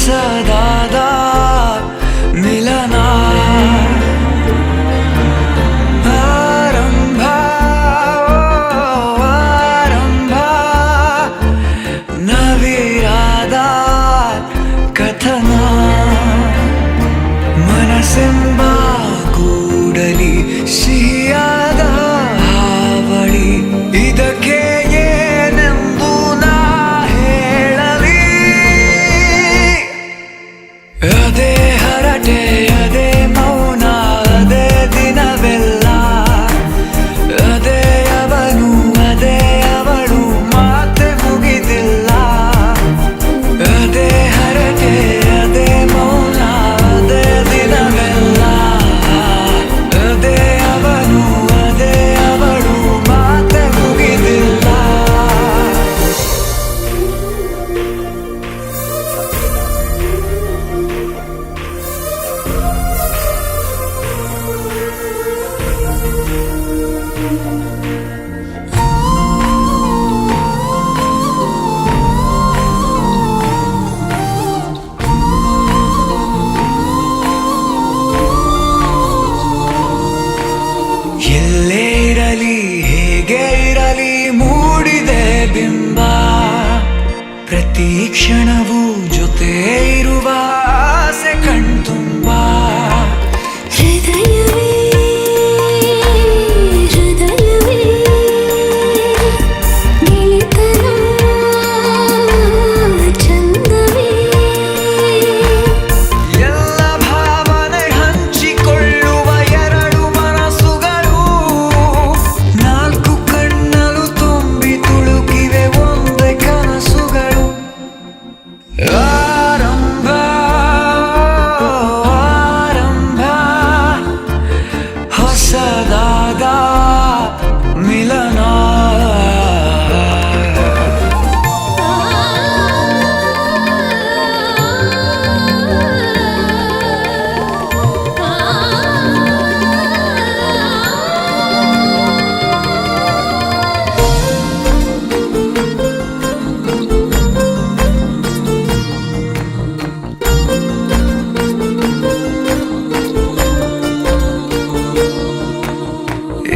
ಹೊಸದಾದ ಮಿಲನ ಆರಂಭ ಆರಂಭ ನವಿರಾದ ಕಥನ ಮನಸ್ಸೆಂಬ ಕೂಡಲಿ ಸಿಹಿಯಾದ ಹಾವಳಿ ಇದಕ್ಕೆ ಏನೆಂದು ನಾ ಹೇಳಲಿ ಅದೇ ಹರಟೆ ಅದೇ ಮೌನ ಅದೇ ದಿನವೆಲ್ಲ ಅದೇ ಅವನು ಅದೇ ಅವಳು ಮಾತೆ ಮುಗಿದಿಲ್ಲ ಅದೇ ಹರಟೆ ಅದೇ ಮೌನ ಅದೇ ದಿನವೆಲ್ಲ ಅದೇ ಅವನು ಅದೇ ಅವಳು ಮಾತೆ ಮುಗಿದಿಲ್ಲ ಎಲ್ಲೇ ಇರಲಿ ಹೇಗೆ ಇರಲಿ ಮೂಡಿದೆ ಬಿಂಬ ಪ್ರತಿ ಕ್ಷಣವೂ ಜೊತೆ ಇರುವ ಆಸೆ ಕಣ್ತುಂಬ ಹೃದಯವೇ ಹೃದಯವೇ ಗೆಳೆತನ ಚಂದವೇ ಎಲ್ಲ ಭಾವನೆ ಹಂಚಿಕೊಳ್ಳುವ ಎರಡು ಮನಸ್ಸುಗಳು ನಾಲ್ಕು ಕಣ್ಣಲು ತುಂಬಿ ತುಳುಕಿವೆ ಒಂದೇ ಕನಸುಗಳು ಆರಂಭ ಆರಂಭ ಹೊಸದಾದ ಮಿಲನ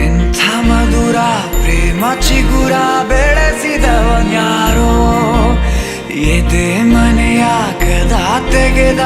ಇಂಥ ಮಧುರ ಪ್ರೇಮ ಚಿಗುರ ಬೆಳೆಸಿದವನ್ಯಾರೋ ಎದೆ ಮನೆಯ ಕದ ತೆಗೆದ